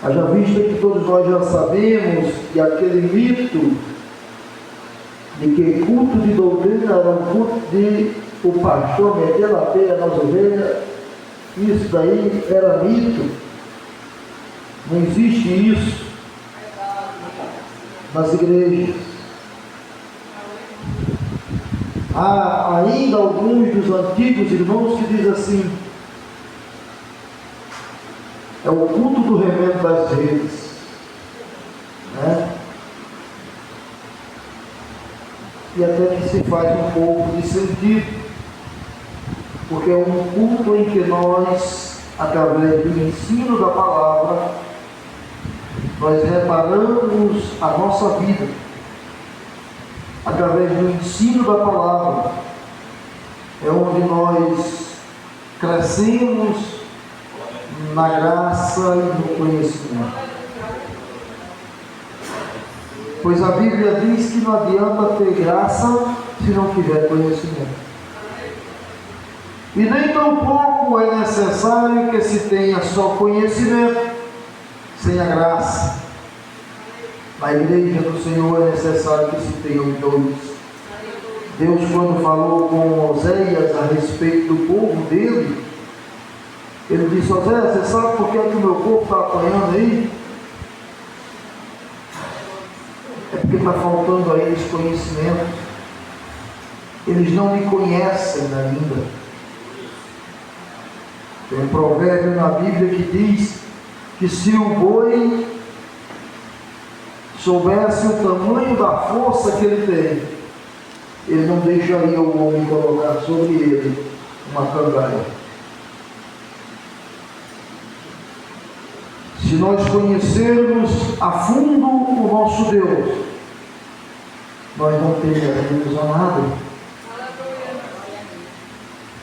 Haja vista que todos nós já sabemos que aquele mito de que culto de doutrina era um culto de o pastor meter a peia nas ovelhas, isso daí era mito. Não existe isso nas igrejas. Há ainda alguns dos antigos irmãos que dizem assim: é o culto do remendo das redes, né? E até que se faz um pouco de sentido, porque é um culto em que nós, através do ensino da palavra, nós reparamos a nossa vida, através do ensino da palavra, é onde nós crescemos na graça e no conhecimento. Pois a Bíblia diz que não adianta ter graça se não tiver conhecimento. E nem tampouco é necessário que se tenha só conhecimento sem a graça. Na igreja do Senhor é necessário que se tenham dois. Deus, quando falou com Oséias a respeito do povo dele, ele disse: Oséias, você sabe por que o meu povo está apanhando aí? É porque está faltando a eles conhecimento. Eles não me conhecem ainda. Tem um provérbio na Bíblia que diz que se o boi soubesse o tamanho da força que ele tem, ele não deixaria o homem colocar sobre ele uma cangaia. Se nós conhecermos a fundo o nosso Deus, nós não perderemos a nada.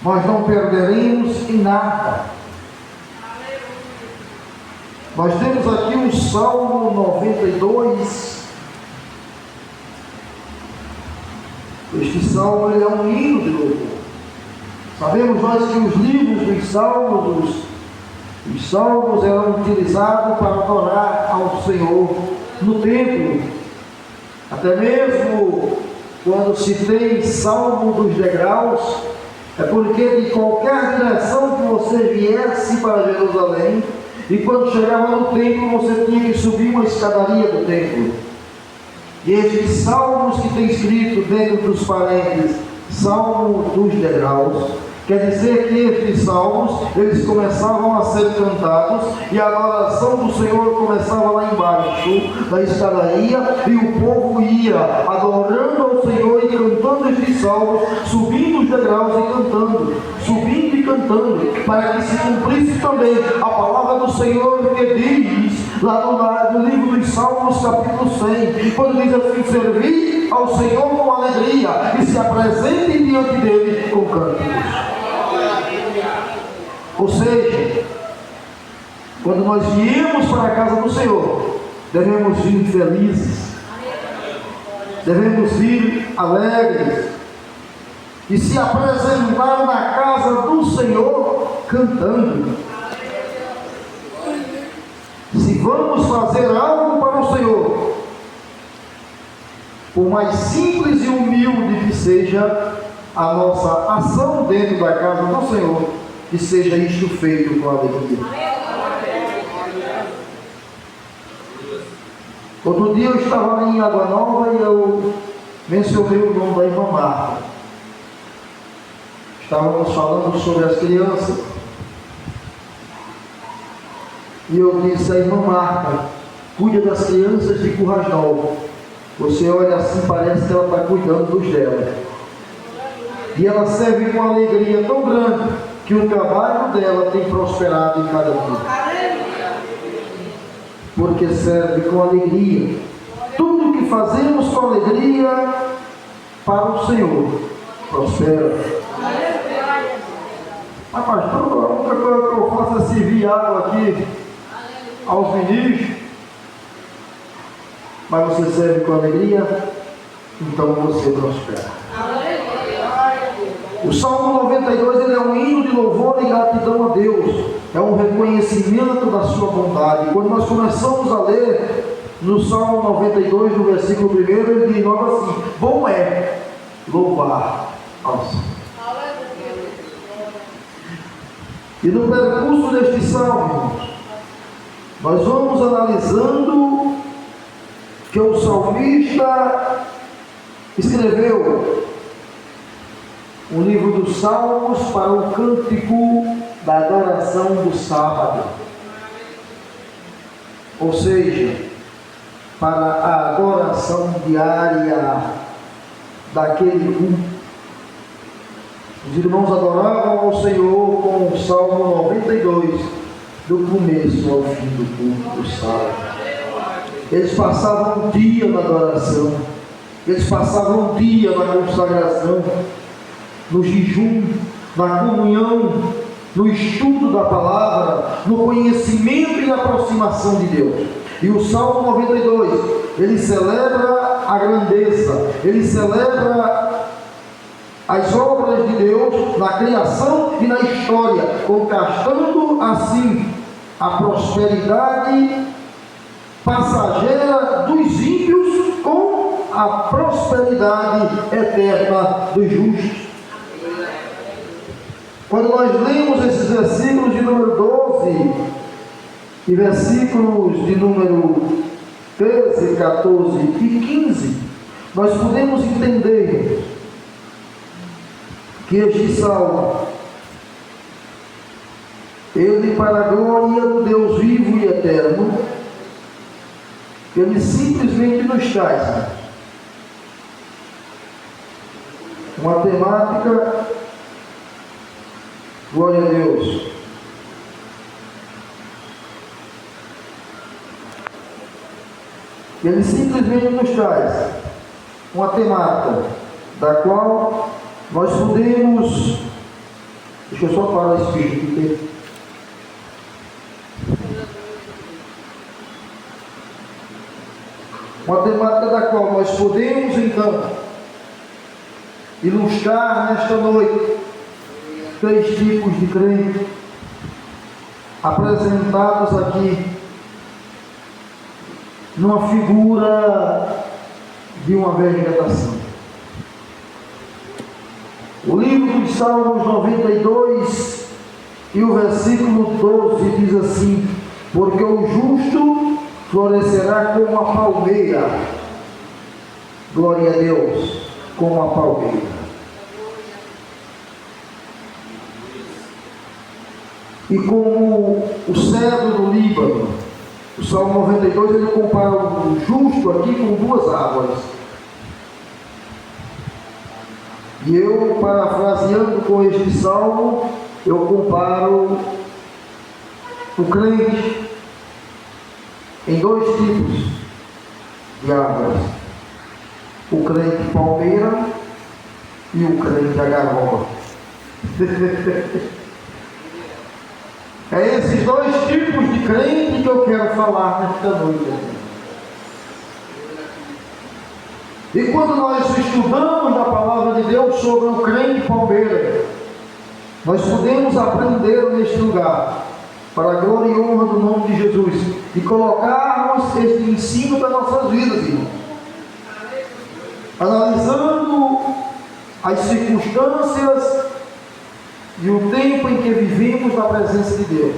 Nós não perderemos em nada. Nós temos aqui o Salmo 92. Este salmo ele é um hino de louvor. Sabemos nós que os livros dos salmos, os salmos eram utilizados para adorar ao Senhor no templo. Até mesmo quando se tem salmo dos degraus, é porque de qualquer direção que você viesse para Jerusalém, e quando chegava no templo, você tinha que subir uma escadaria do templo. E estes salmos que tem escrito dentro dos parênteses, Salmo dos degraus, quer dizer que estes salmos, eles começavam a ser cantados, e a adoração do Senhor começava lá embaixo, na escadaria, e o povo ia adorando ao Senhor e cantando estes salmos, subindo os degraus e cantando, subindo e cantando, para que se cumprisse também a palavra do Senhor que diz, lá no livro dos Salmos, capítulo 100, quando diz assim: servi ao Senhor com alegria, e se apresentem diante dele com cânticos. Ou seja, quando nós viemos para a casa do Senhor, devemos vir felizes, devemos vir alegres, e se apresentar na casa do Senhor cantando. Se vamos fazer algo para o Senhor, por mais simples e humilde que seja a nossa ação dentro da casa do Senhor, que seja isto feito com alegria. Outro dia eu estava em Água Nova e eu mencionei o nome da irmã Marta. Estávamos falando sobre as crianças. E eu disse: a irmã Marta cuida das crianças de Currais Novos. Você olha assim, parece que ela está cuidando dos dela. E ela serve com alegria tão grande que o trabalho dela tem prosperado em cada dia. Porque serve com alegria. Tudo que fazemos com alegria para o Senhor prospera. Mas pastor, a única coisa que eu faço é servir água aqui aos ministros. Mas você serve com alegria, então você prospera. O Salmo 92 ele é um hino de louvor e gratidão a Deus, é um reconhecimento da sua bondade. Quando nós começamos a ler no Salmo 92, no versículo 1, ele diz logo assim: bom é louvar ao Senhor. E no percurso deste salmo, nós vamos analisando que o salmista escreveu o livro dos Salmos para o cântico da adoração do sábado, ou seja, para a adoração diária daquele culto. Os irmãos adoravam ao Senhor com o Salmo 92, do começo ao fim do culto do sábado. Eles passavam um dia na adoração, eles passavam um dia na consagração, no jejum, na comunhão, no estudo da palavra, no conhecimento e aproximação de Deus. E o Salmo 92, ele celebra a grandeza, ele celebra as obras de Deus na criação e na história, contrastando assim a prosperidade passageira dos ímpios com a prosperidade eterna dos justos. Quando nós lemos esses versículos de número 12 e versículos de número 13, 14 e 15, nós podemos entender que este salmo, ele, para a glória do Deus vivo e eterno, ele simplesmente nos traz uma temática, glória a Deus, ele simplesmente nos traz uma temática da qual nós podemos, deixa eu só parar esse vídeo aqui. Uma temática da qual nós podemos então ilustrar nesta noite 3 tipos de crente apresentados aqui numa figura de uma vegetação. O livro dos Salmos 92 e o versículo 12 diz assim: porque o justo florescerá como a palmeira, glória a Deus, como a palmeira. E como o cedro do Líbano. O Salmo 92 ele compara o justo aqui com 2 árvores. E eu, parafraseando com este salmo, eu comparo o crente em 2 tipos de árvores: o crente palmeira e o crente agarroba. É esses 2 tipos de crente que eu quero falar nesta noite. E quando nós estudamos a palavra de Deus sobre o crente palmeira, nós podemos aprender neste lugar, para a glória e honra do nome de Jesus, e colocarmos este ensino das nossas vidas, irmãos, analisando as circunstâncias e o tempo em que vivemos na presença de Deus.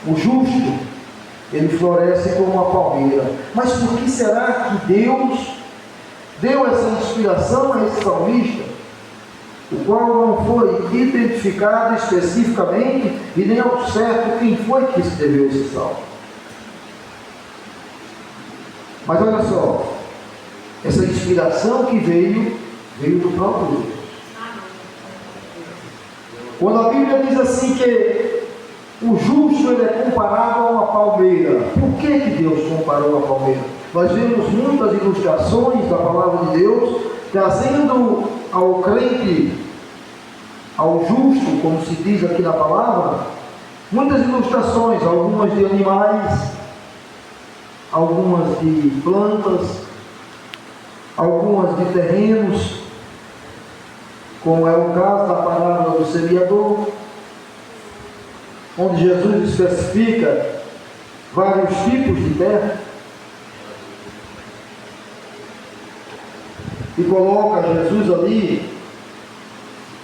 O justo, ele floresce como uma palmeira. Mas por que será que Deus deu essa inspiração a esse salmista, o qual não foi identificado especificamente e nem ao certo quem foi que escreveu esse salmo? Mas olha só, essa inspiração que veio do próprio Deus. Quando a Bíblia diz assim que o justo ele é comparado a uma palmeira, por que Deus comparou a palmeira? Nós vemos muitas ilustrações da palavra de Deus, trazendo ao crente, ao justo, como se diz aqui na palavra, muitas ilustrações, algumas de animais, algumas de plantas, algumas de terrenos, como é o caso da parábola do semeador, onde Jesus especifica vários tipos de terra e coloca Jesus ali,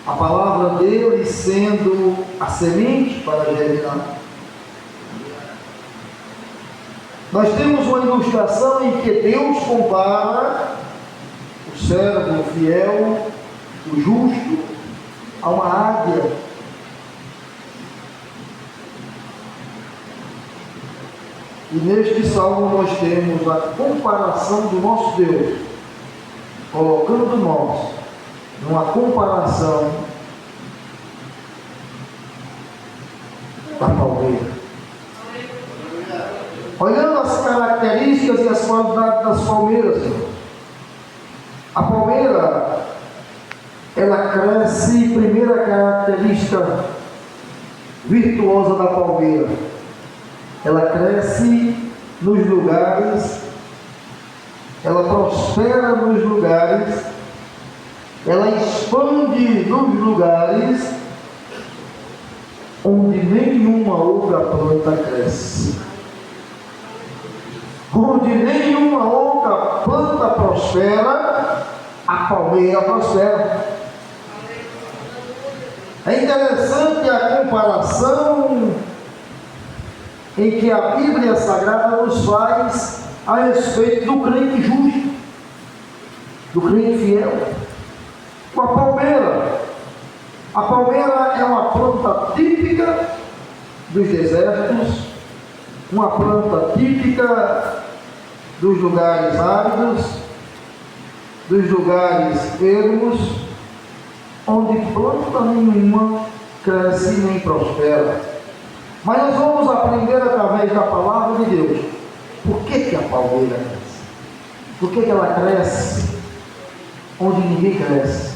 a palavra dele sendo a semente para germinar. Nós temos uma ilustração em que Deus compara o servo fiel, o justo, a uma águia. E neste salmo nós temos a comparação do nosso Deus, colocando nós numa comparação da palmeira. Olhando as características e as qualidades das palmeiras, a palmeira, ela cresce, primeira característica virtuosa da palmeira, ela cresce nos lugares, ela prospera nos lugares, ela expande nos lugares onde nenhuma outra planta cresce, onde nenhuma outra planta prospera, a palmeira prospera. É interessante a comparação em que a Bíblia Sagrada nos faz a respeito do crente justo, do crente fiel, com a palmeira. A palmeira é uma planta típica dos desertos, uma planta típica dos lugares áridos, dos lugares ermos, onde planta nenhuma cresce nem prospera. Mas nós vamos aprender através da palavra de Deus por que a palmeira cresce, por que ela cresce onde ninguém cresce.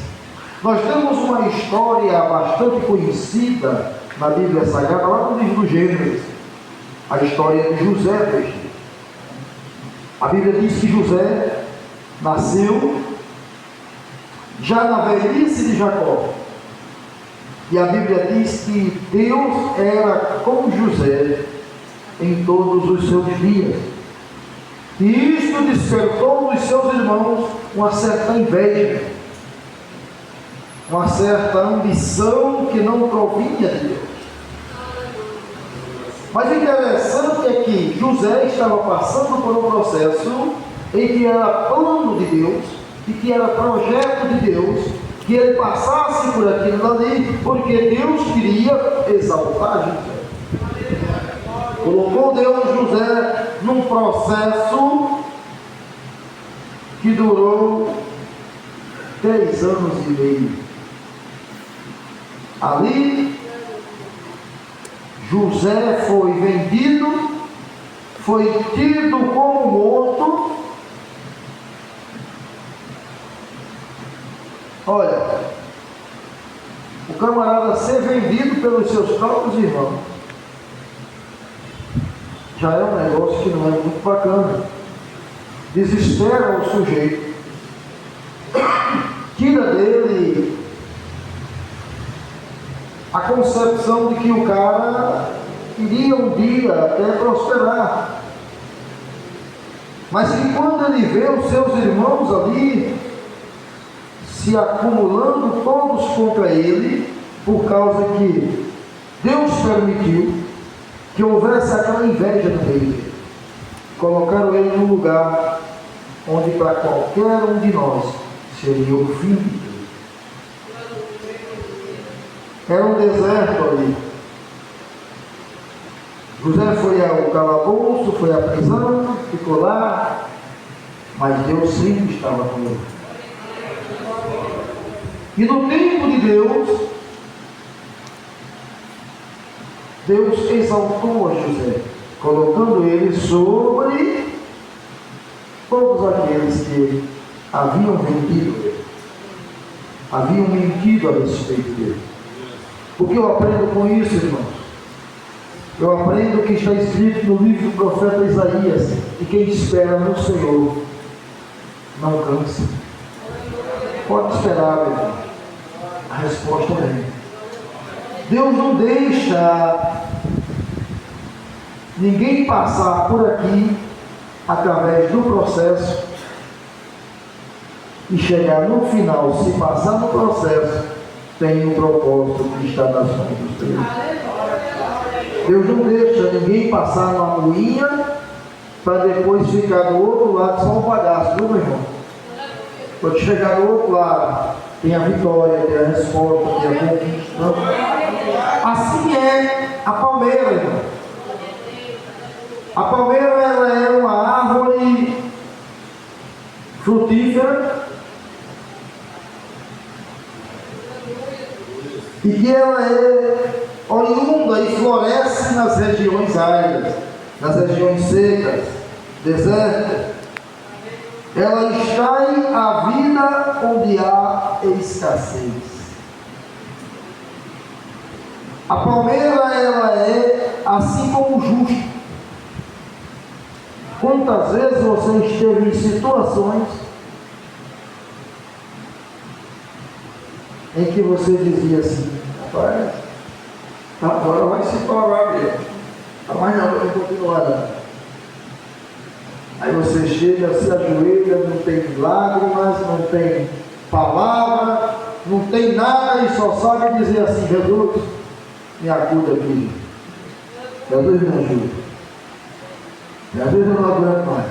Nós temos uma história bastante conhecida na Bíblia Sagrada, lá no livro do Gênesis, a história de José, do Egito. A Bíblia diz que José nasceu já na velhice de Jacó. E a Bíblia diz que Deus era com José em todos os seus dias. E isto despertou nos seus irmãos uma certa inveja, uma certa ambição que não provinha de Deus. Mas o interessante é que José estava passando por um processo em que era plano de Deus, e que era projeto de Deus, que ele passasse por aquilo ali, porque Deus queria exaltar José. Colocou Deus José num processo que durou 3 anos e meio. Ali, José foi vendido, foi tido como morto. Olha, o camarada ser vendido pelos seus próprios irmãos já é um negócio que não é muito bacana. Desespera o sujeito, tira dele a concepção de que o cara iria um dia até prosperar, mas que quando ele vê os seus irmãos ali se acumulando todos contra ele, por causa que Deus permitiu que houvesse aquela inveja no meio dele, colocaram ele num lugar onde para qualquer um de nós seria o fim de tudo. Era um deserto ali. José foi ao calabouço, foi à prisão, ficou lá, mas Deus sempre estava com ele. E no tempo de Deus, Deus exaltou a José, colocando ele sobre todos aqueles que haviam vendido ele, haviam mentido a respeito dele. O que eu aprendo com isso, irmãos? Eu aprendo o que está escrito no livro do profeta Isaías: e quem espera no Senhor não cansa. Pode esperar, meu irmão. resposta vem. Deus não deixa ninguém passar por aqui através do processo e chegar no final. Se passar no processo, tem um propósito que está nas mãos de Deus. Deus não deixa ninguém passar numa moinha para depois ficar do outro lado só um bagaço, viu, meu irmão? Quando chegar do outro lado, tem a vitória, tem a resposta, tem a conquista. Assim é a palmeira, irmão. A palmeira, ela é uma árvore frutífera e que ela é oriunda e floresce nas regiões áridas, nas regiões secas, desertas. Ela extrai a vida onde há escassez. A palmeira, ela é assim como o justo. Quantas vezes você esteve em situações em que você dizia assim: rapaz, agora vai se parar mesmo, mas não, eu vou continuar não. Aí você chega, se ajoelha, não tem lágrimas, não tem palavra, não tem nada e só sabe dizer assim: Jesus, me acuda aqui, Jesus me ajuda. E às vezes eu não aguento mais.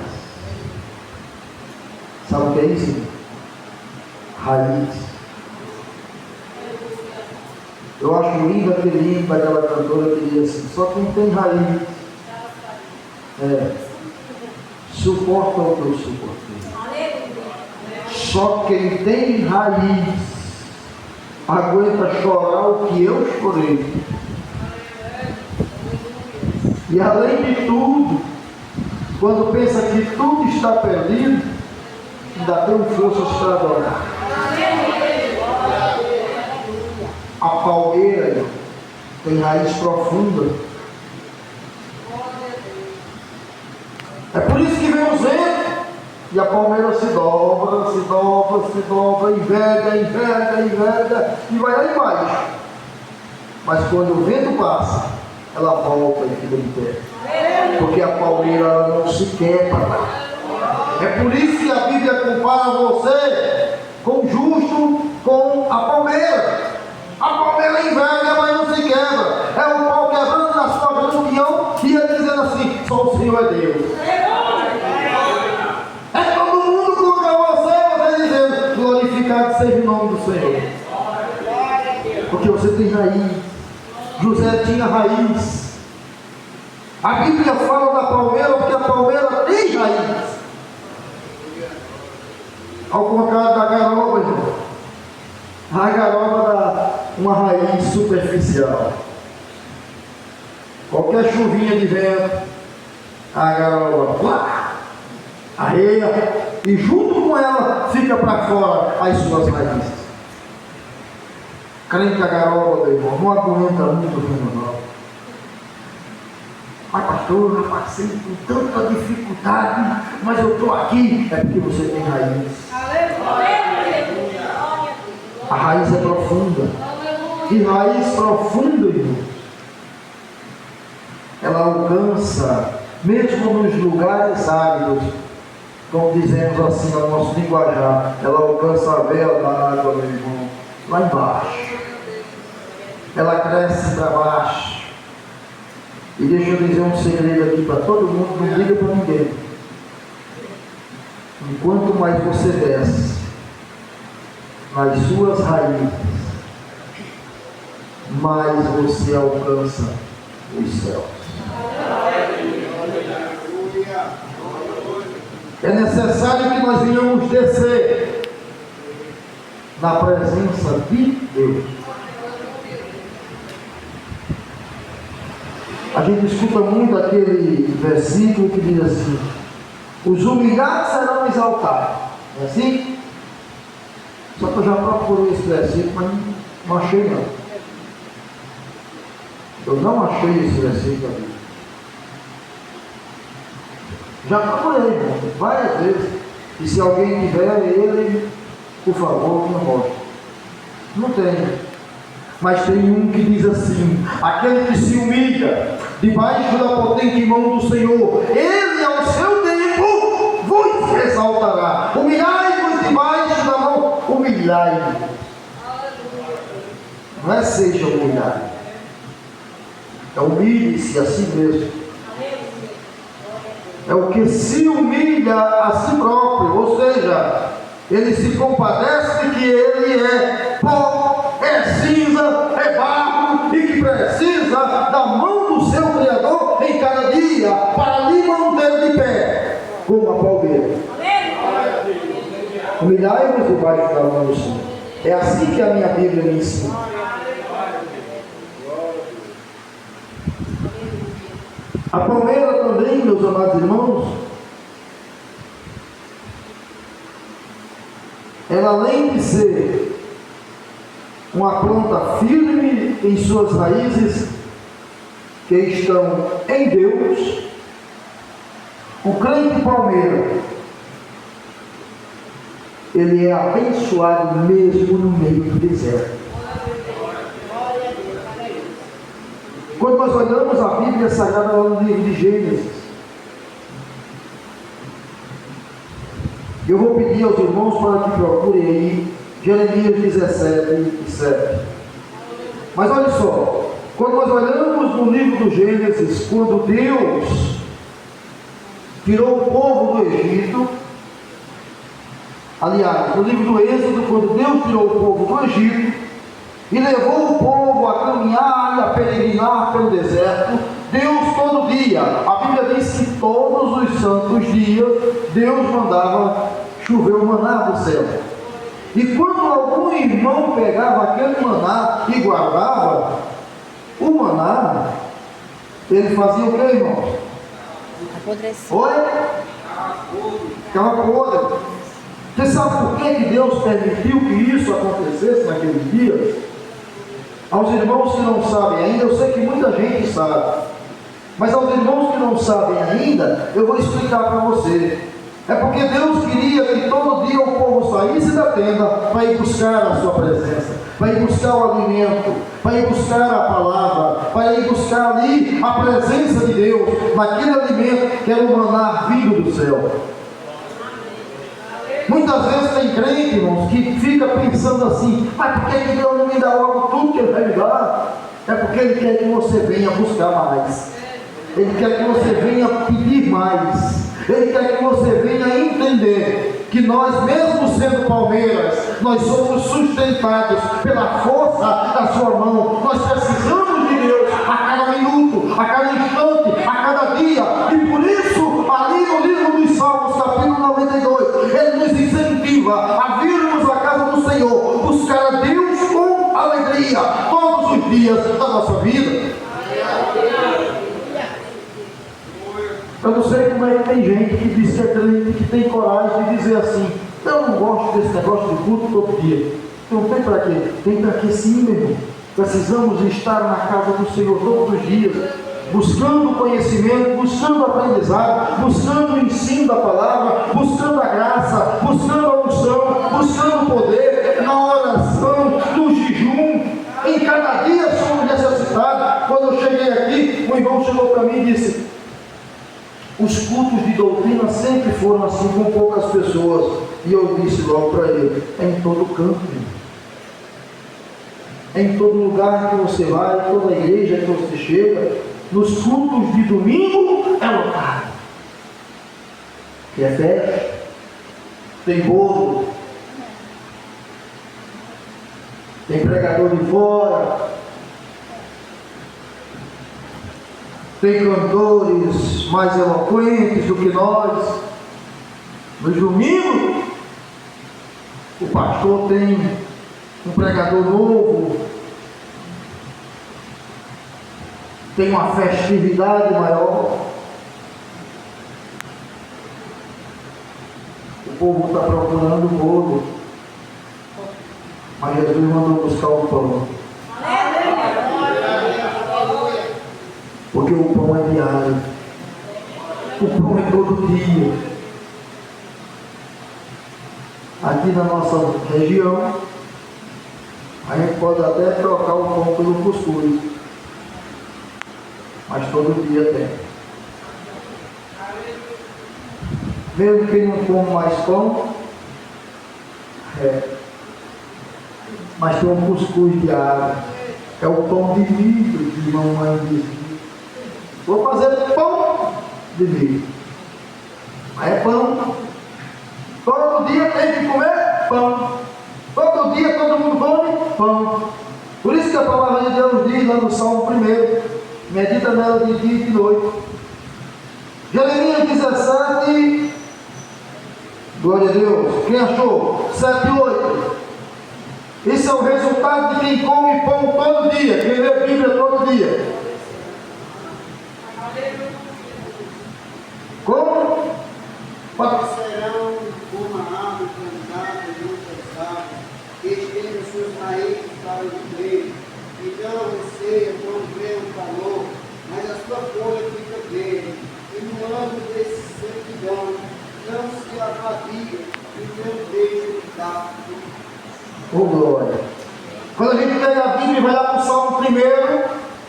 Sabe o que é isso? Raiz. Eu acho lindo aquele hino daquela cantora que diz assim: só quem tem raiz suporta o que eu suportei. Só quem tem raiz aguenta chorar o que eu chorei. E além de tudo, quando pensa que tudo está perdido, ainda tem forças para adorar. A palmeira tem raiz profunda. É por isso que vem o vento e a palmeira se dobra, se dobra, se dobra, enverga, enverga, enverga e vai lá embaixo. Mas quando o vento passa, ela volta e fica de pé. Porque a palmeira ela não se quebra. É por isso que a Bíblia compara você com o justo com a palmeira. A palmeira enverga, mas não se quebra. É o pau quebrando nas costas do peão e ele dizendo assim: só o Senhor é Deus. É todo mundo contra você dizendo: glorificado seja o nome do Senhor. Porque você tem raiz. José tinha raiz. A Bíblia fala da palmeira porque a palmeira tem raiz. Ao contrário da garoba, irmão. A garoba dá uma raiz superficial. Qualquer chuvinha de vento, a garoba areia, e junto com ela fica para fora as suas raízes. Crente que a garoba, meu irmão, não aguenta muito o vendaval. Mas pastor, eu passei por tanta dificuldade, mas eu estou aqui. É porque você tem raiz. A raiz é profunda. E raiz profunda, irmão, ela alcança, mesmo nos lugares áridos, como dizemos assim no nosso linguajar, ela alcança a veia d'água, meu irmão, lá embaixo. Ela cresce para baixo. E deixa eu dizer um segredo aqui para todo mundo, não diga para ninguém. Enquanto mais você desce nas suas raízes, mais você alcança os céus. É necessário que nós venhamos descer na presença de Deus. A gente escuta muito aquele versículo que diz assim: os humilhados serão exaltados. É assim? Só que eu já procurei esse versículo, mas não achei não. Eu não achei esse versículo aqui. Já procurei, irmão, várias vezes. E se alguém tiver ele, por favor, me mostre. Não tem. Mas tem um que diz assim: aquele que se humilha debaixo da potente mão do Senhor, Ele ao seu tempo vos exaltará. Humilhai-vos debaixo da mão. Humilhai-vos. Não é seja humilhado. É humilhe-se a si mesmo. É o que se humilha a si próprio. Ou seja, ele se compadece de que ele é pó, é cinza, é barro e que precisa da mão do seu Criador em cada dia para lhe manter de pé, como a palmeira. Humilhai-vos debaixo da mão do Senhor. É assim que a minha Bíblia me ensina. A palmeira também, meus amados irmãos, ela além de ser uma planta firme em suas raízes, que estão em Deus, o crente palmeira, ele é abençoado mesmo no meio do deserto. Quando nós olhamos a Bíblia Sagrada lá no livro de Gênesis, eu vou pedir aos irmãos para que procurem aí Jeremias 17:7. Mas olha só, quando nós olhamos no livro do Gênesis, quando Deus tirou o povo do Egito, aliás, no livro do Êxodo, quando Deus tirou o povo do Egito e levou o povo a caminhar e a peregrinar pelo deserto, Deus todo dia, a Bíblia diz que todos os santos dias, Deus mandava chover o maná do céu. E quando algum irmão pegava aquele maná e guardava, o maná, ele fazia o que, irmão? Apodrecer. Oi? Ficava podre. Você sabe por que Deus permitiu que isso acontecesse naquele dia? Aos irmãos que não sabem ainda, eu sei que muita gente sabe, mas aos irmãos que não sabem ainda, eu vou explicar para você. É porque Deus queria que todo dia o povo saísse da tenda para ir buscar a sua presença, para ir buscar o alimento, para ir buscar a palavra, para ir buscar ali a presença de Deus, naquele alimento que era o maná vindo do céu. Muitas vezes tem crente, irmãos, que fica pensando assim: mas por que Deus não me dá logo tudo que Ele vai me dar? É porque Ele quer que você venha buscar mais. Ele quer que você venha pedir mais. Ele quer que você venha entender que nós, mesmo sendo palmeiras, nós somos sustentados pela força da sua mão. Nós precisamos de Deus a cada minuto, a cada instante, a cada dia. E por isso, ali no livro dos Salmos, capítulo 92, ele nos incentiva a virmos à casa do Senhor, buscar a Deus com alegria todos os dias da nossa vida. Eu não sei como é que tem gente que diz que é crente, que tem coragem de dizer assim: eu não gosto desse negócio de culto todo dia. Não tem para quê? Tem para quê sim, meu irmão. Precisamos estar na casa do Senhor todos os dias, buscando conhecimento, buscando aprendizado, buscando o ensino da palavra, buscando a graça, buscando a unção, buscando o poder, na oração, no jejum. Em cada dia somos necessitados. Quando eu cheguei aqui, um irmão chegou para mim e disse: os cultos de doutrina sempre foram assim, com poucas pessoas. E eu disse logo para ele: é em todo canto, é em todo lugar que você vai, toda igreja que você chega, nos cultos de domingo é lotado. Que é festa, tem bolo, tem pregador de fora, tem cantores mais eloquentes do que nós. Nos domingos, o pastor tem um pregador novo, tem uma festividade maior. O povo está procurando o bolo, mas Jesus mandou buscar o pão. Porque o pão é diário, o pão é todo dia. Aqui na nossa região, A gente pode até trocar o pão pelo cuscuz, mas todo dia tem. Mesmo que não coma mais pão, mas tem um cuscuz de água. É o pão de milho que mamãe dizia. Vou fazer pão de milho. Mas é pão. Todo dia tem que comer pão. Todo dia todo mundo come pão. Por isso que a palavra de Deus diz lá no Salmo 1, medita nela de dia e de noite. Jeremias 17, glória a Deus. Quem achou? 7 e 8. Isso é o resultado de quem come pão todo dia, quem lê a Bíblia todo dia. Como? Serão como a árvore plantada junto às águas, que estende suas raízes para o meio, e não receia quando vem o calor, mas a sua folha fica verde, e no ano desse sequidão não se avadia, e não deixa de dar. Oh, glória! Quando a gente pega a Bíblia e vai lá para o Salmo 1,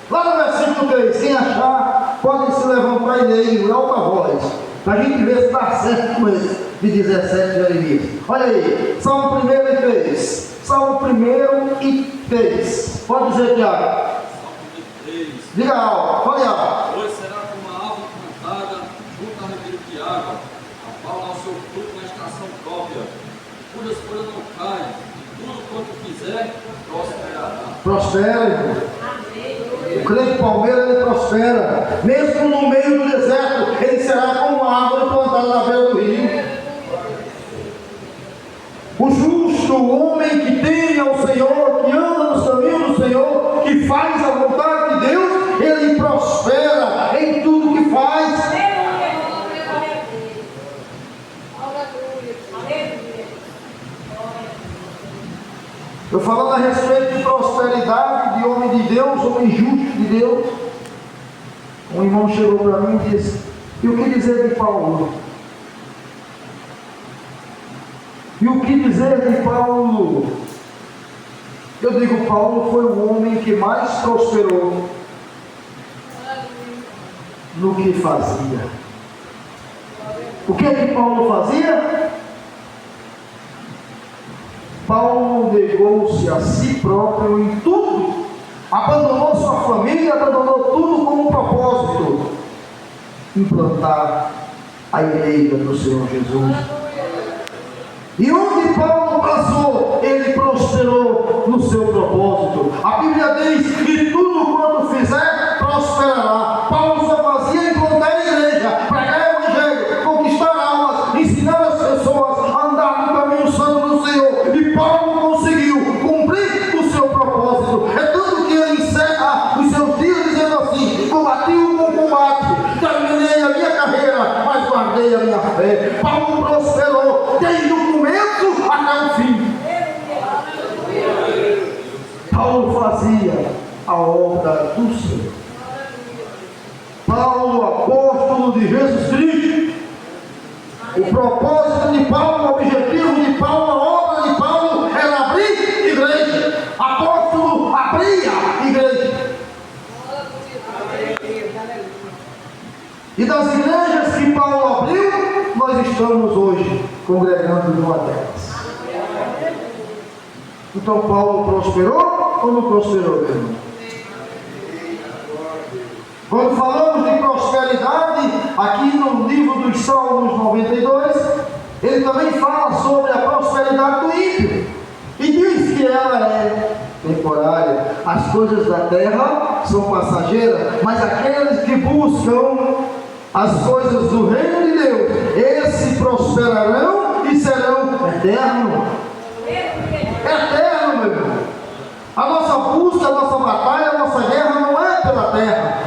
lá no versículo 3, quem achar, pode se levantar e ler em alta voz, para a gente ver se está certo com esse de 17 Jeremias. Olha aí, Salmo 1 e 3. Salmo 1 e 3. Pode dizer, Tiago. Salmo 3. Diga alto, olha alto. Pois será como a árvore plantada junto a ribeiro de água, a qual dá o seu fruto na estação própria, cujas folhas não caem, e tudo quanto fizer, prosperará. Prospera, irmão. O crente palmeira, ele prospera. Mesmo no meio do deserto, ele será como uma árvore plantada na beira do rio. O justo, o homem que teme ao Senhor, que anda nos caminhos do Senhor, que faz a vontade de Deus, ele prospera em tudo que faz. Eu falando a respeito de prosperidade, de homem de Deus, homem justo de Deus, um irmão chegou para mim e disse: e o que dizer de Paulo? E o que dizer de Paulo? Eu digo, Paulo foi o homem que mais prosperou no que fazia. O que é que Paulo fazia? Paulo negou-se a si próprio em tudo, abandonou sua família, abandonou tudo com um propósito: implantar a igreja do Senhor Jesus. E onde Paulo passou, ele prosperou no seu propósito. A Bíblia diz que tudo quanto fizer, prosperará. Paulo só fazia implantar a igreja, pregar o evangelho, conquistar almas, ensinar as pessoas a andar no caminho santo do Senhor. E Paulo conseguiu cumprir o seu propósito. É tanto que ele encerra os seus dias dizendo assim: combati o bom combate, terminei a minha carreira, mas guardei a minha fé. Paulo prosperou desde o começo até o fim. Paulo fazia a obra do Senhor. Paulo, apóstolo de Jesus Cristo. O propósito de Paulo, o objetivo de Paulo, a obra de Paulo era abrir igreja. Apóstolo abria igreja. E das igrejas que Paulo abriu, nós estamos hoje congregando numa delas. Então Paulo prosperou ou não prosperou, meu irmão? Quando falamos de prosperidade, aqui no livro dos Salmos 92, ele também fala sobre a prosperidade do ímpio. E diz que ela é temporária. As coisas da terra são passageiras, mas aqueles que buscam as coisas do reino de Deus, esses prosperarão e serão eternos. Eterno, meu irmão. A nossa busca, a nossa batalha, a nossa guerra não é pela terra.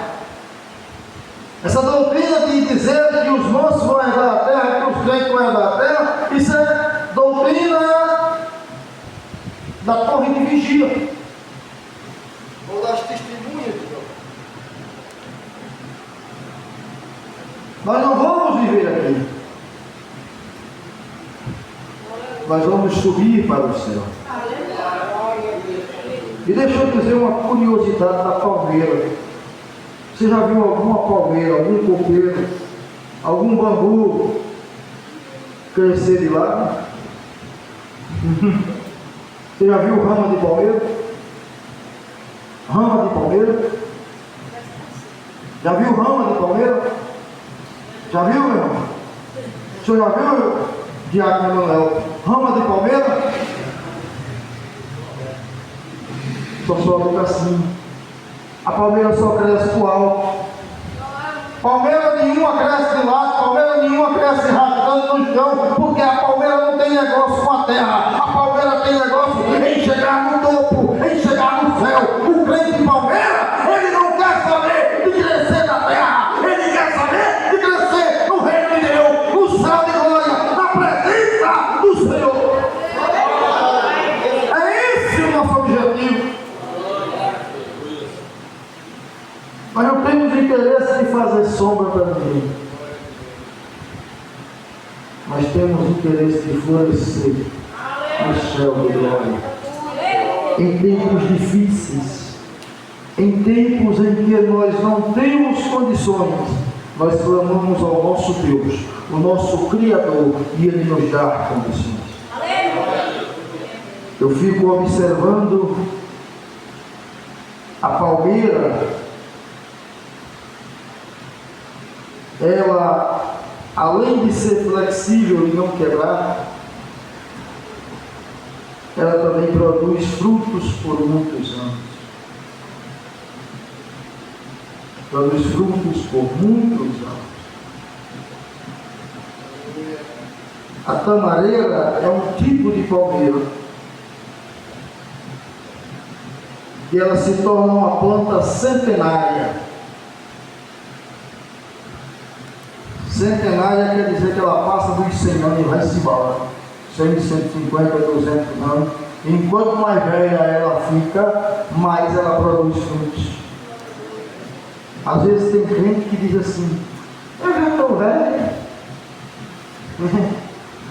Essa doutrina de dizer que os moços vão herdar a terra, que os crentes vão herdar a terra, isso é doutrina da torre de vigia, ou das testemunhas. Nós não vamos viver aqui. Nós vamos subir para o céu. E deixa eu dizer uma curiosidade da palmeira. Você já viu alguma palmeira, algum coqueiro, algum bambu crescer de lá? Você já viu rama de palmeira? Rama de palmeira? Já viu rama de palmeira? Já viu, meu irmão? O senhor já viu, Diácono Emanuel? Rama de palmeira? Só sobe assim. A palmeira só cresce pro alto. Palmeira nenhuma cresce de lado, palmeira nenhuma cresce rasgando no chão, porque a palmeira não tem negócio com a terra. A palmeira tem negócio em chegar no topo, em chegar no céu. O crente de palmeira, ele não quer saber de crescer na terra, ele quer saber de crescer no reino de Deus, no céu de glória, na presença do Senhor. É esse o nosso objetivo. Mas não temos interesse em fazer sombra para ninguém. Mas temos interesse de florescer no céu de glória. Em tempos difíceis, em tempos em que nós não temos condições, nós clamamos ao nosso Deus, o nosso Criador, e Ele nos dá condições. Eu fico observando a palmeira. Ela, além de ser flexível e não quebrar, ela também produz frutos por muitos anos. Produz frutos por muitos anos. A tamareira é um tipo de palmeira que ela se torna uma planta centenária. Centenária quer dizer que ela passa dos 100 anos e vai-se embora. 100, 150, 200 anos. Enquanto mais velha ela fica, mais ela produz frutos. Às vezes tem crente que diz assim: eu já estou velho,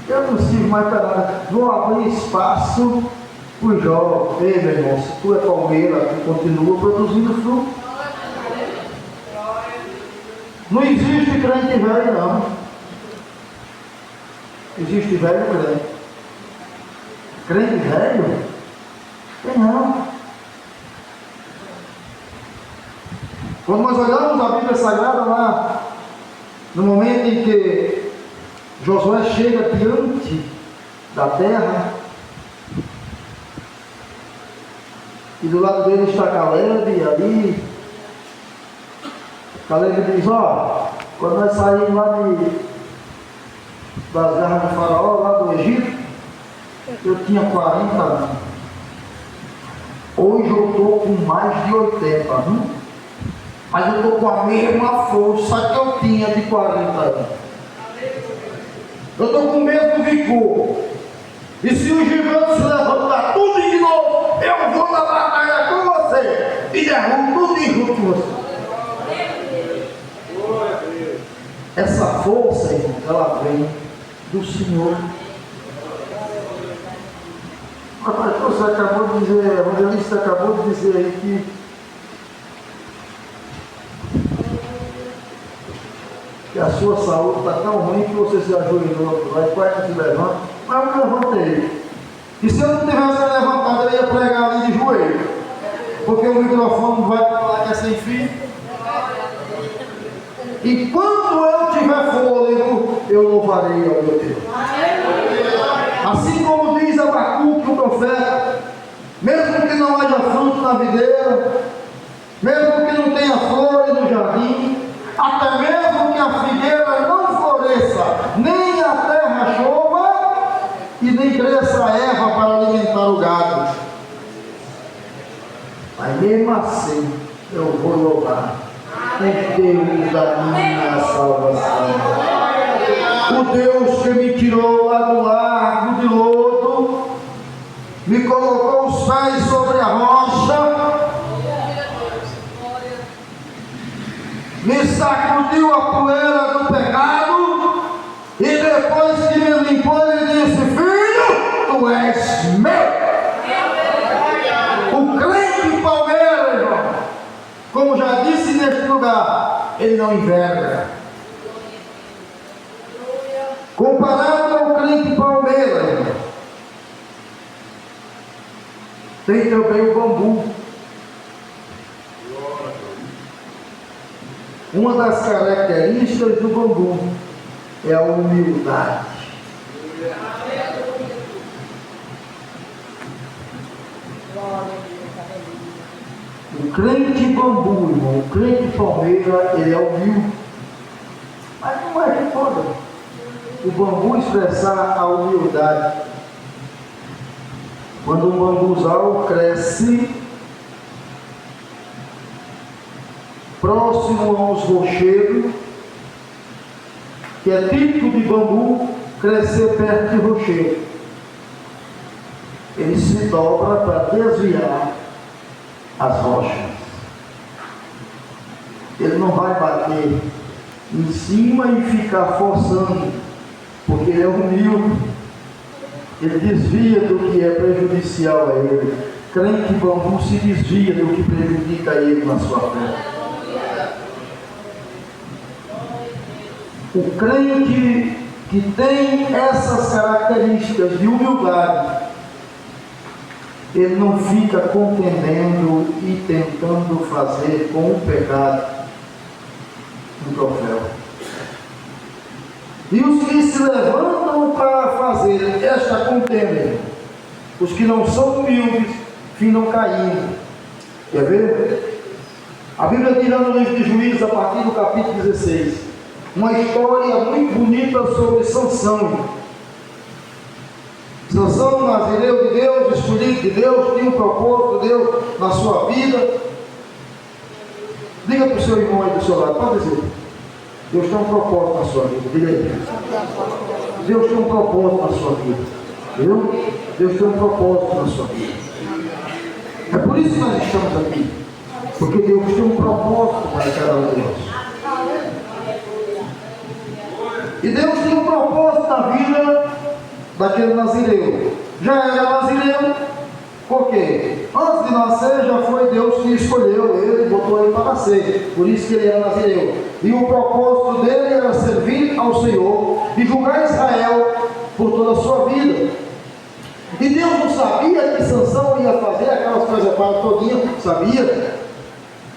eu não sirvo mais para nada, vou abrir espaço para o jovem. Ei, meu irmão, se tu é palmeira, tu continua produzindo fruto. Não existe crente velho, não. Existe velho crente. Crente velho? Tem não. Quando nós olhamos a Bíblia Sagrada lá, no momento em que Josué chega diante da terra, e do lado dele está Caleb, e ali Caleb diz: ó, quando nós saímos lá das garras do faraó, lá do Egito, eu tinha 40 anos. Hoje eu estou com mais de 80 anos. Mas eu estou com a mesma força que eu tinha de 40 anos. Eu estou com o mesmo vigor. E se o gigante se levantar tudo de novo, eu vou na batalha com você e derrubo tudo junto com você. Essa força, irmão, ela vem do Senhor. Mas pastor, você acabou de dizer, o evangelista acabou de dizer aí que a sua saúde está tão ruim que você se ajoelhou, vai quase se levanta, mas eu me levantei. E se eu não tivesse levantado, eu ia pregar ali de joelho, porque o microfone não vai falar que é sem fio. E quando eu tiver fôlego, eu louvarei ao meu Deus. Assim como diz Abacuque, o profeta, mesmo que não haja fruto na videira, mesmo que não tenha flores no jardim, até mesmo que a figueira não floresça, nem a terra chova, e nem cresça a erva para alimentar o gado, mas mesmo assim eu vou louvar o Deus da minha salvação, o Deus que me tirou lá do lago de lodo, me colocou os pés sobre a rocha, me sacudiu a poeira do pecado, e depois que me limpou, ele disse: filho, tu és meu. O crente não enverga. Comparado ao crente palmeira, irmão, tem também o bambu. Uma das características do bambu é a humildade. O crente bambu, irmão, o crente palmeira, ele é humilde. Mas não é de toda. O bambu expressar a humildade. Quando um bambuzal cresce próximo aos rochedos, que é típico de bambu crescer perto de rochedo, ele se dobra para desviar as rochas. Ele não vai bater em cima e ficar forçando, porque ele é humilde. Ele desvia do que é prejudicial a ele. Crente bambu se desvia do que prejudica ele na sua fé. O crente que tem essas características de humildade, ele não fica contendendo e tentando fazer com o pecado um troféu. E os que se levantam para fazer esta contenda, os que não são humildes, findam caindo. Quer ver? A Bíblia diz lá no livro de Juízes, a partir do capítulo 16, uma história muito bonita sobre Sansão. Sansão, nazireu de Deus, escolhido de Deus, tinha um propósito de Deus na sua vida. Diga para o seu irmão aí do seu lado, pode dizer: Deus tem um propósito na sua vida. Diga aí. Deus tem um propósito na sua vida. Viu? Deus tem um propósito na sua vida. É por isso que nós estamos aqui. Porque Deus tem um propósito para cada um de nós. E Deus tem um propósito na vida daquele nazireu. Já era nazireu, por quê? Antes de nascer, já foi Deus que escolheu ele e botou ele para nascer. Por isso que ele era nazireu. E o propósito dele era servir ao Senhor e julgar Israel por toda a sua vida. E Deus não sabia que Sansão ia fazer aquelas coisas para todinha, sabia?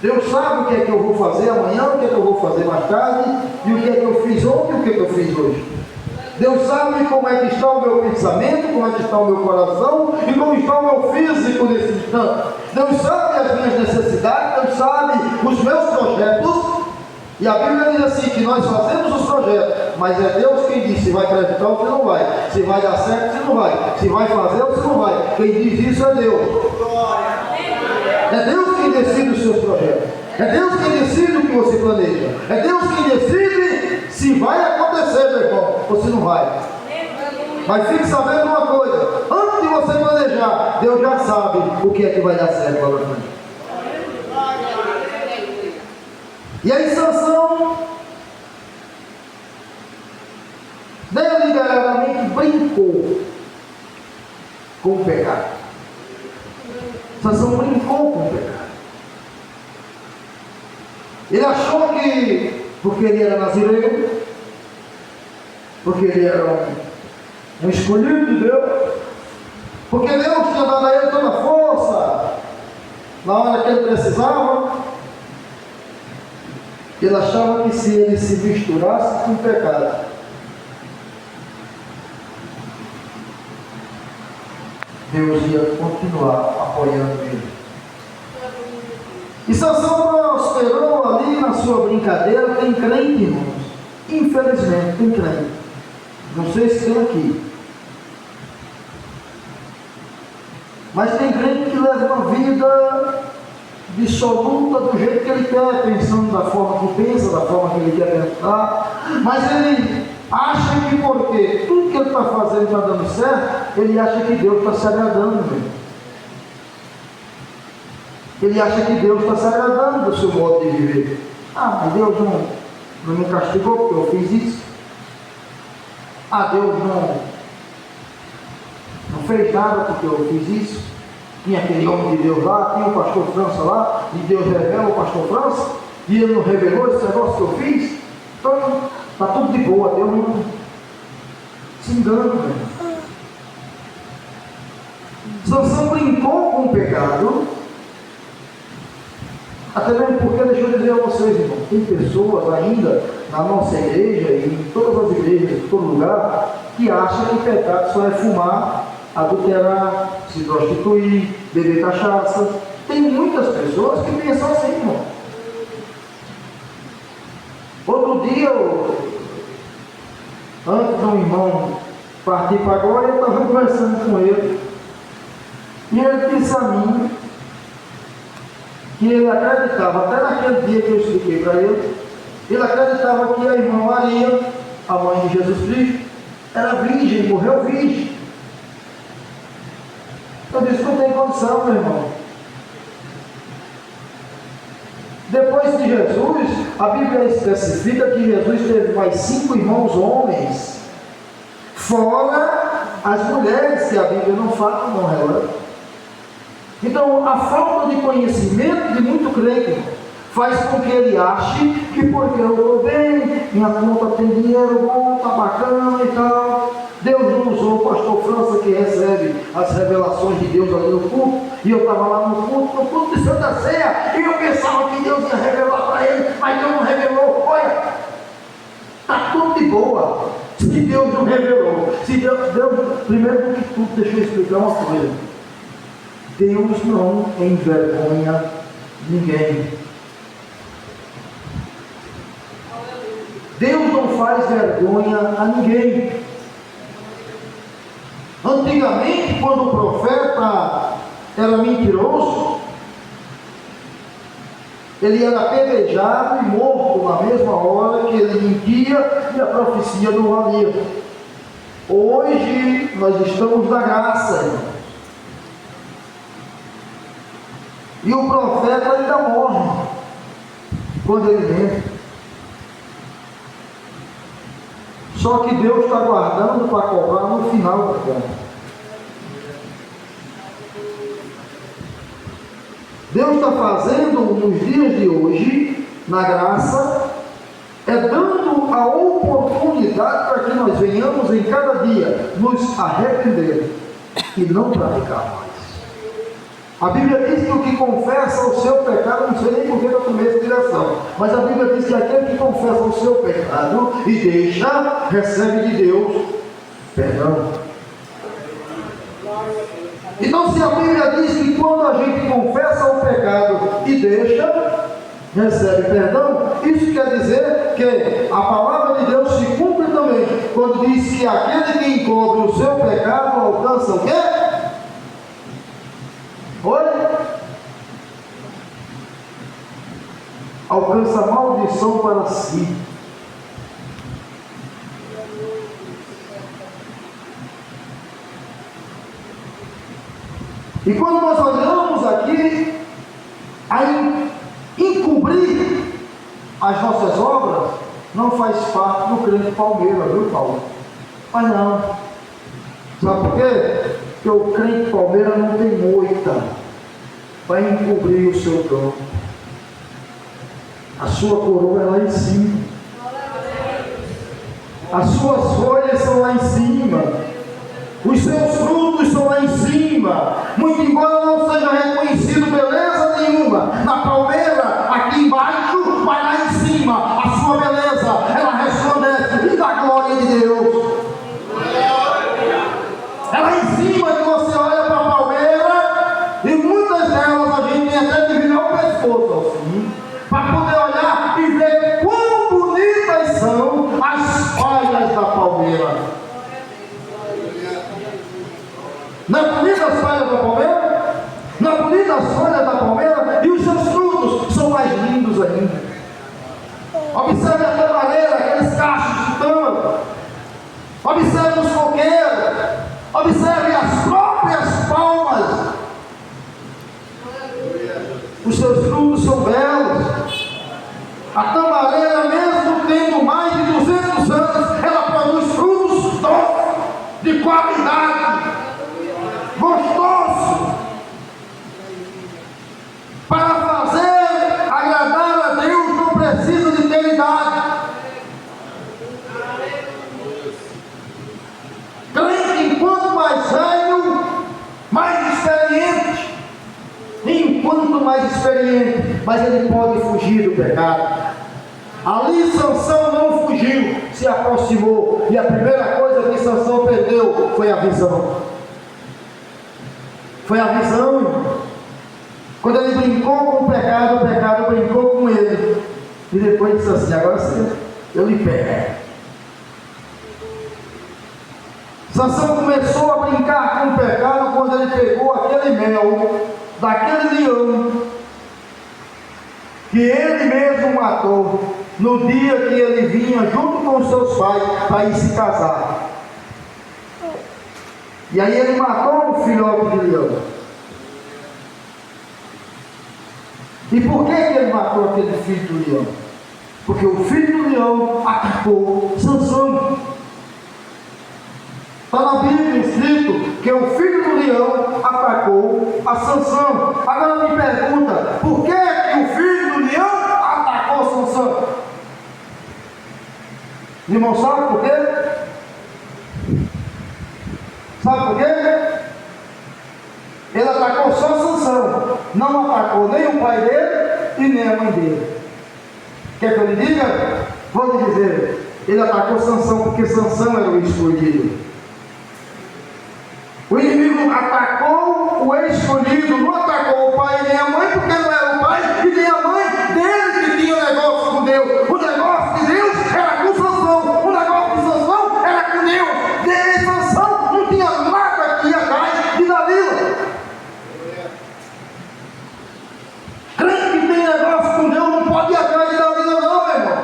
Deus sabe o que é que eu vou fazer amanhã, o que é que eu vou fazer mais tarde, e o que é que eu fiz ontem e o que é que eu fiz hoje. Deus sabe como é que está o meu pensamento, como é que está o meu coração e como está o meu físico nesse instante. Deus sabe as minhas necessidades, Deus sabe os meus projetos. E a Bíblia diz assim, que nós fazemos os projetos, mas é Deus quem diz se vai acreditar ou se não vai, se vai dar certo ou se não vai, se vai fazer ou se não vai. Quem diz isso é Deus. É Deus quem decide os seus projetos. É Deus quem decide o que você planeja. É Deus quem decide se vai acontecer, meu irmão, ou se não vai. Mas fique sabendo uma coisa: antes de você planejar, Deus já sabe o que é que vai dar certo lá na frente. E aí Sansão deliberadamente brincou com o pecado. Sansão brincou com o pecado. Ele achou que, porque ele era nazireu, porque ele era um escolhido de Deus, porque Deus tinha dado a ele toda a força na hora que ele precisava, ele achava que se ele se misturasse com o pecado, Deus ia continuar apoiando ele. E Sansão prosperou ali na sua brincadeira. Tem crente, irmãos, infelizmente tem crente, não sei se tem aqui, mas tem crente que leva uma vida dissoluta do jeito que ele quer, pensando da forma que pensa, da forma que ele quer pensar, mas ele acha que porque tudo que ele está fazendo está dando certo, ele acha que Deus está se agradando dele. Ele acha que Deus está se agradando do seu modo de viver. Ah, mas Deus não me castigou porque eu fiz isso. Ah, Deus não fez nada porque eu fiz isso. Tinha aquele homem de Deus lá, tinha o pastor França lá, e Deus revela o pastor França. e ele não revelou esse negócio que eu fiz, então está tudo de boa, Deus não se engana, velho. Sansão brincou com o pecado, até mesmo porque, deixa eu dizer a vocês, irmão, tem pessoas ainda na nossa igreja e em todas as igrejas, em todo lugar, que acham que pecado só é fumar, adulterar, se prostituir, beber cachaça. Tem muitas pessoas que pensam assim, irmão. Outro dia, antes de um irmão partir para agora, eu estava conversando com ele, e ele disse a mim que ele acreditava, até naquele dia que eu expliquei para ele acreditava que a irmã Maria, a mãe de Jesus Cristo, era virgem, morreu virgem. Eu disse, não tem condição, meu irmão. Depois de Jesus, a Bíblia especifica que Jesus teve mais 5 irmãos homens, fora as mulheres, que a Bíblia não fala, não relata. Então, a falta de conhecimento de muito crente faz com que ele ache que porque eu estou bem, minha conta tem dinheiro bom, está bacana e tal, Deus não usou o pastor França, que recebe as revelações de Deus ali no culto, e eu estava lá no culto de Santa Ceia, e eu pensava que Deus ia revelar para ele, mas Deus não revelou. Olha, está tudo de boa, se Deus não revelou. Se Deus, primeiro do que tudo, deixa eu explicar uma coisa. Deus não envergonha ninguém. Deus não faz vergonha a ninguém. Antigamente, quando o profeta era mentiroso, ele era apedrejado e morto na mesma hora que ele mentia e a profecia não valia. Hoje nós estamos na graça, irmão. E o profeta ainda morre quando ele mente. Só que Deus está guardando para cobrar no final da conta. Deus está fazendo nos dias de hoje, na graça, dando a oportunidade para que nós venhamos em cada dia nos arrepender e não praticar mais. A Bíblia diz que o que confessa o seu pecado, não sei nem por que eu tomei essa direção, mas a Bíblia diz que aquele que confessa o seu pecado e deixa, recebe de Deus perdão. Então, se a Bíblia diz que quando a gente confessa o pecado e deixa, recebe perdão, isso quer dizer que a palavra de Deus se cumpre também, quando diz que aquele que encobre o seu pecado alcança o quê? Olha, alcança maldição para si. E quando nós olhamos aqui a encobrir as nossas obras, não faz parte do crente palmeira, viu, Paulo? Mas não. Sabe por quê? Porque o crente palmeira não tem moita para encobrir o seu campo. A sua coroa é lá em cima. As suas folhas são lá em cima. Os seus frutos são lá em cima. Muito embora não seja reconhecido beleza nenhuma na palmeira, aqui embaixo, mas lá em cima, a sua beleza, ela resplandece da glória de Deus. É lá em cima que você olha para a palmeira, e muitas delas a gente tem até que virar o pescoço assim, para poder olhar e ver quão bonitas são as folhas da palmeira. Não é bonita as folhas da palmeira? Não é bonita as folhas da palmeira? E os seus frutos são mais lindos ainda. Observe a tamareira, aqueles cachos de tâmara. Observe os coqueiros. Observe as próprias palmas. Os seus frutos são belos. A tamareira, mesmo tendo mais de 200 anos, ela produz frutos doces, de qualidade, gostoso, para fazer agradar a Deus no mas ele pode fugir do pecado. Ali Sansão não fugiu, se aproximou, e a primeira coisa que Sansão perdeu foi a visão. Foi a visão, irmão. Quando ele brincou com o pecado brincou com ele. E depois disse assim: agora sim, eu lhe pego. Sansão começou a brincar com o pecado quando ele pegou aquele mel daquele leão que ele mesmo matou no dia que ele vinha junto com os seus pais para ir se casar. E aí ele matou o filhote de leão. E por que ele matou aquele filho do leão? Porque o filho do leão atacou Sansão. Está na Bíblia escrito que o filho do leão atacou a Sansão. Agora me pergunta, por que o filho do leão atacou Sansão? Irmão, sabe por quê? Sabe por quê? Ele atacou só Sansão, não atacou nem o pai dele e nem a mãe dele. Quer que eu lhe diga? Vou lhe dizer, ele atacou Sansão porque Sansão era o escolhido. O inimigo atacou o escolhido, não atacou o pai e nem a mãe, porque não era o pai e nem a mãe dele que tinha negócio com Deus. O negócio de Deus era com Sansão, o negócio de Sansão era com Deus. De Sansão não tinha nada que ia atrás de Dalila. Crente que tem negócio com Deus não pode ir atrás de Dalila, não, meu irmão.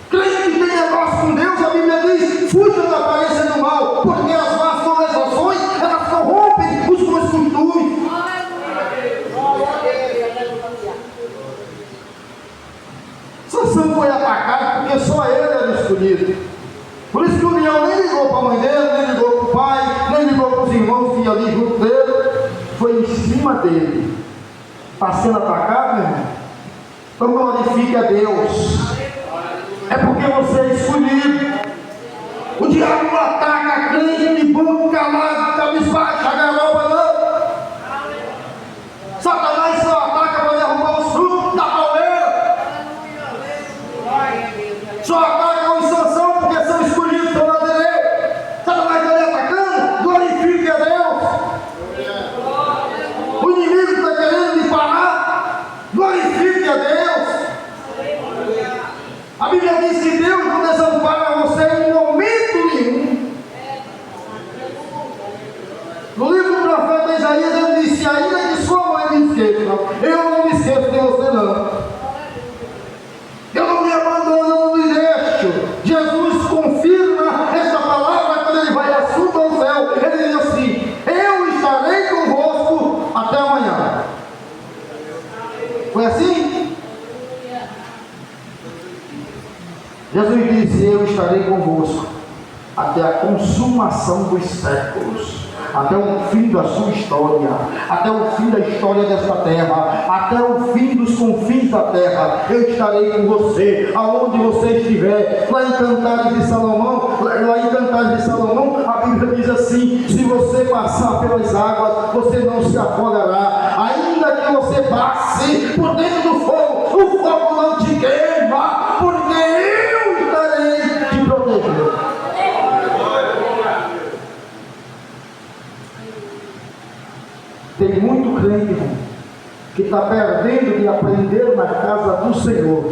Crente que tem negócio com Deus, a Bíblia diz: fuja da aparência do mal, porque as más conversações elas corrompem os bons costumes. Sansão foi atacado porque só ele era escolhido. Por isso que o leão nem ligou para a mãe dele, nem ligou para o pai, nem ligou para os irmãos que iam ali junto dele. Foi em cima dele. Está sendo atacado, meu irmão? Então glorifique a Deus. É porque você é escolhido. O diabo não ataca a crente de banco calado, cabisbaixo, agaroba, não. Satanás só ataca para derrubar os frutos da palmeira. Só ataca os Sansão porque são escolhidos pela direita. Satanás está ali atacando, glorifique a Deus. O inimigo está querendo lhe parar, glorifique a Deus. A Bíblia diz que Deus não desampara você em momento nenhum. No livro do profeta Isaías ele disse: ainda que sua mãe me esqueça, eu não me esqueço de você não. Eu não me abandono, não me deixo. Jesus confirma esta palavra quando ele vai assunto ao céu. Ele diz assim: eu estarei convosco até amanhã. Foi assim? Jesus disse: eu estarei convosco até a consumação dos séculos, até o fim da sua história, até o fim da história desta terra, até o fim dos confins da terra. Eu estarei com você, aonde você estiver. Lá em Cantares de Salomão, a Bíblia diz assim: se você passar pelas águas, você não se afogará. Ainda que você passe por dentro do fogo, o fogo não te queima, porque eu estarei te protegendo. Tem muito crente, irmão, que está perdendo de aprender na casa do Senhor